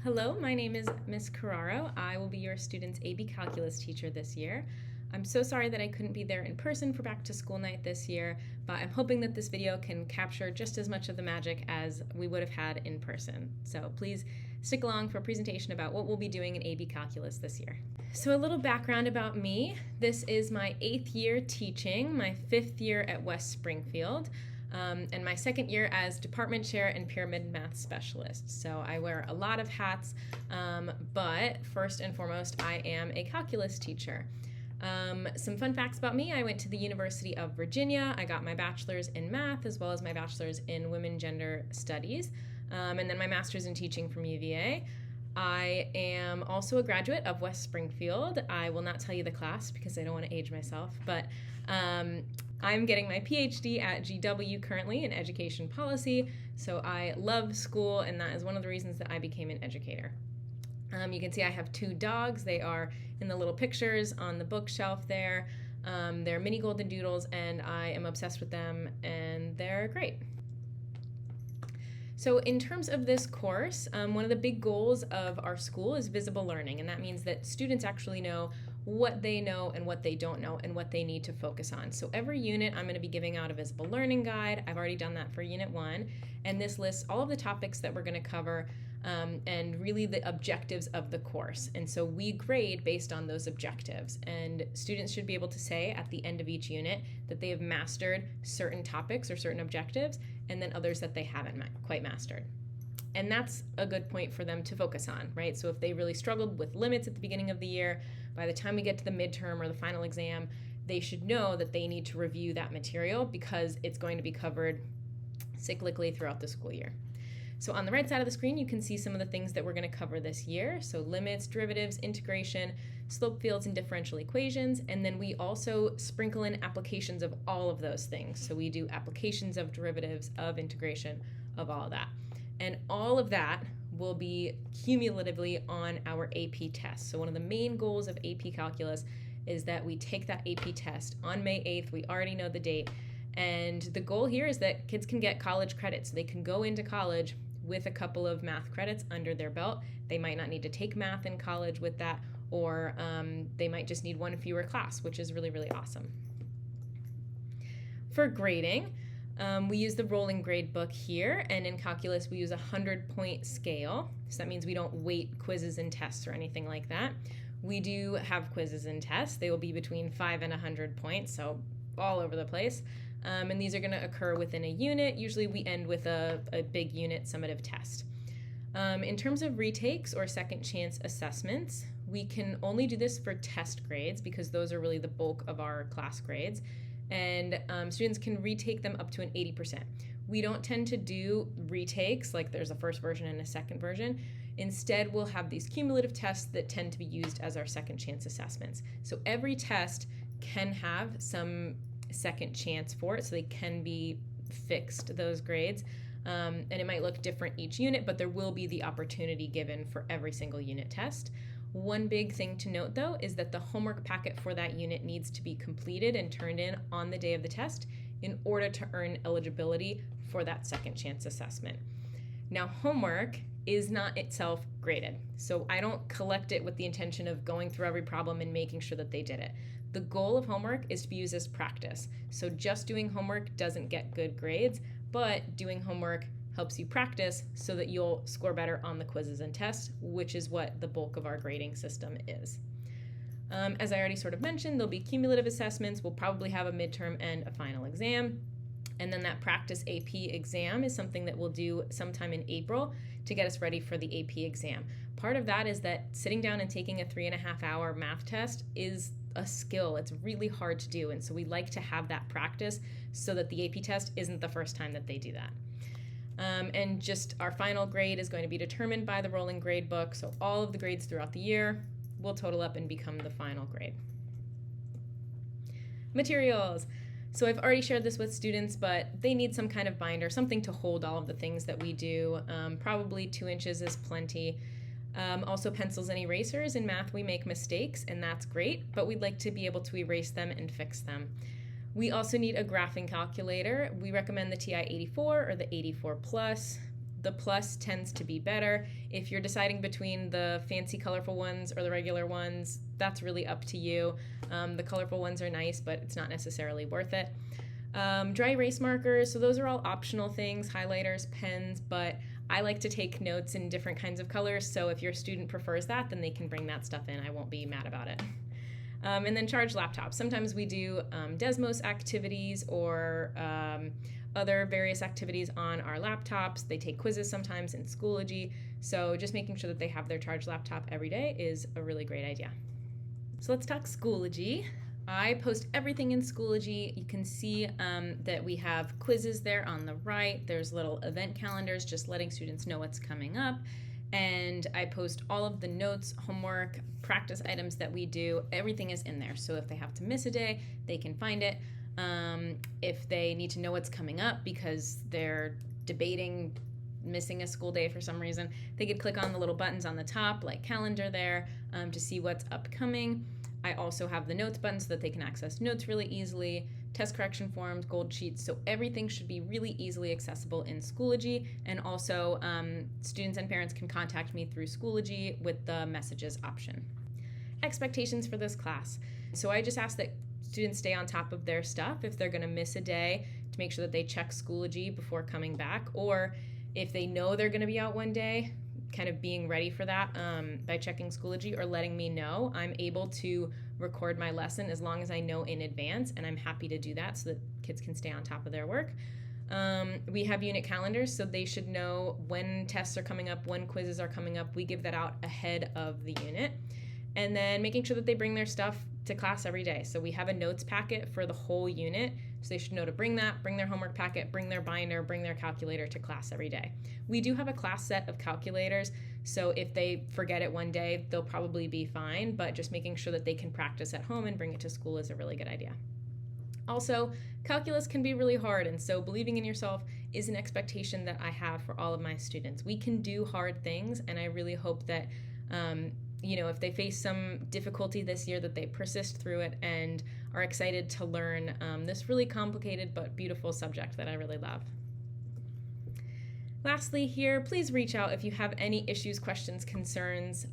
Hello, my name is Miss Karraro. I will be your student's AB Calculus teacher this year. I'm so sorry that I couldn't be there in person for back to school night this year, but I'm hoping that this video can capture just as much of the magic as we would have had in person. So please stick along for a presentation about what we'll be doing in AB Calculus this year. So a little background about me. This is my 8th year teaching, my 5th year at West Springfield. And my 2nd year as department chair and pyramid math specialist. So I wear a lot of hats, but first and foremost, I am a calculus teacher. Some fun facts about me: I went to the University of Virginia. I got my bachelor's in math as well as my bachelor's in women gender studies, and then my master's in teaching from UVA. I am also a graduate of West Springfield. I will not tell you the class because I don't want to age myself, but I'm getting my PhD at GW currently in education policy, so I love school, and that is one of the reasons that I became an educator. You can see I have 2 dogs. They are in the little pictures on the bookshelf there. They're mini golden doodles, and I am obsessed with them, and they're great. So in terms of this course, one of the big goals of our school is visible learning, and that means that students actually know what they know and what they don't know and what they need to focus on. So every unit I'm going to be giving out a visible learning guide. I've already done that for Unit 1, and this lists all of the topics that we're going to cover and really the objectives of the course. And so we grade based on those objectives, and students should be able to say at the end of each unit that they have mastered certain topics or certain objectives, and then others that they haven't quite mastered. And that's a good point for them to focus on, right? So if they really struggled with limits at the beginning of the year, by the time we get to the midterm or the final exam, they should know that they need to review that material because it's going to be covered cyclically throughout the school year. So on the right side of the screen, you can see some of the things that we're going to cover this year. So limits, derivatives, integration, slope fields, and differential equations. And then we also sprinkle in applications of all of those things. So we do applications of derivatives, of integration, of all of that. And all of that will be cumulatively on our AP test. So one of the main goals of AP Calculus is that we take that AP test on May 8th. We already know the date. And the goal here is that kids can get college credit. So they can go into college with a couple of math credits under their belt. They might not need to take math in college with that, or they might just need one fewer class, which is really, really awesome. For grading, we use the rolling grade book here, and in calculus we use a 100-point scale. So that means we don't weight quizzes and tests or anything like that. We do have quizzes and tests. They will be between 5 and 100 points, so all over the place. And these are going to occur within a unit. Usually we end with a big unit summative test. In terms of retakes or second chance assessments, we can only do this for test grades because those are really the bulk of our class grades. And students can retake them up to an 80%. We don't tend to do retakes like there's a first version and a second version. Instead, we'll have these cumulative tests that tend to be used as our second chance assessments. So every test can have some second chance for it, so they can be fixed, those grades. And it might look different each unit, but there will be the opportunity given for every single unit test. One big thing to note, though, is that the homework packet for that unit needs to be completed and turned in on the day of the test in order to earn eligibility for that second chance assessment. Now, homework is not itself graded, so I don't collect it with the intention of going through every problem and making sure that they did it. The goal of homework is to be used as practice. So just doing homework doesn't get good grades, but doing homework helps you practice so that you'll score better on the quizzes and tests, which is what the bulk of our grading system is. As I already sort of mentioned, there'll be cumulative assessments. We'll probably have a midterm and a final exam. And then that practice AP exam is something that we'll do sometime in April to get us ready for the AP exam. Part of that is that sitting down and taking a 3.5-hour math test is a skill. It's really hard to do, and so we like to have that practice so that the AP test isn't the first time that they do that. And just our final grade is going to be determined by the rolling grade book, so all of the grades throughout the year will total up and become the final grade. Materials. So I've already shared this with students, but they need some kind of binder, something to hold all of the things that we do. Probably 2 inches is plenty. Also pencils and erasers. In math we make mistakes, and that's great, but we'd like to be able to erase them and fix them. We also need a graphing calculator. We recommend the TI-84 or the 84 Plus. the plus tends to be better. If you're deciding between the fancy colorful ones or the regular ones, that's really up to you. The colorful ones are nice, but it's not necessarily worth it. Dry erase markers, so those are all optional things, highlighters, pens, but I like to take notes in different kinds of colors, so if your student prefers that, then they can bring that stuff in. I won't be mad about it. And then charge laptops. Sometimes we do Desmos activities or other various activities on our laptops. They take quizzes sometimes in Schoology, so just making sure that they have their charged laptop every day is a really great idea. So let's talk Schoology. I post everything in Schoology. You can see that we have quizzes there on the right. There's little event calendars just letting students know what's coming up. And I post all of the notes, homework, practice items that we do. Everything is in there. So if they have to miss a day, they can find it. If they need to know what's coming up because they're debating missing a school day for some reason, they could click on the little buttons on the top, like calendar there, to see what's upcoming. I also have the notes button so that they can access notes really easily, test correction forms, gold sheets, so everything should be really easily accessible in Schoology. And also, students and parents can contact me through Schoology with the messages option. Expectations for this class. So I just ask that students stay on top of their stuff if they're going to miss a day, to make sure that they check Schoology before coming back, or if they know they're going to be out one day, kind of being ready for that by checking Schoology or letting me know. I'm able to record my lesson as long as I know in advance, and I'm happy to do that so that kids can stay on top of their work. We have unit calendars, so they should know when tests are coming up, when quizzes are coming up. We give that out ahead of the unit. And then making sure that they bring their stuff to class every day. So we have a notes packet for the whole unit, so they should know to bring that, bring their homework packet, bring their binder, bring their calculator to class every day. We do have a class set of calculators, so if they forget it one day, they'll probably be fine, but just making sure that they can practice at home and bring it to school is a really good idea. Also, calculus can be really hard, and so believing in yourself is an expectation that I have for all of my students. We can do hard things, and I really hope that if they face some difficulty this year, that they persist through it and are excited to learn this really complicated but beautiful subject that I really love. Lastly here, please reach out if you have any issues, questions, concerns.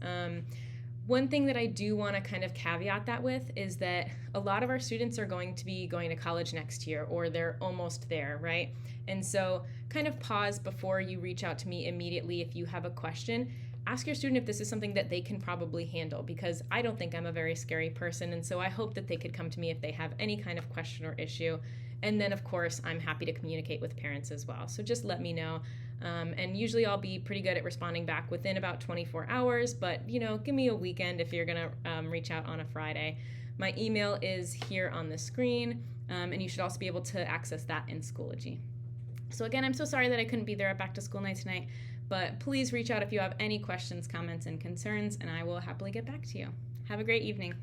One thing that I do want to kind of caveat that with is that a lot of our students are going to be going to college next year, or they're almost there, right? And so kind of pause before you reach out to me immediately if you have a question. Ask your student if this is something that they can probably handle, because I don't think I'm a very scary person, and so I hope that they could come to me if they have any kind of question or issue. And then, of course, I'm happy to communicate with parents as well. So just let me know. And usually I'll be pretty good at responding back within about 24 hours, but, give me a weekend if you're going to reach out on a Friday. My email is here on the screen, and you should also be able to access that in Schoology. So again, I'm so sorry that I couldn't be there at Back to School Night tonight, but please reach out if you have any questions, comments, and concerns, and I will happily get back to you. Have a great evening.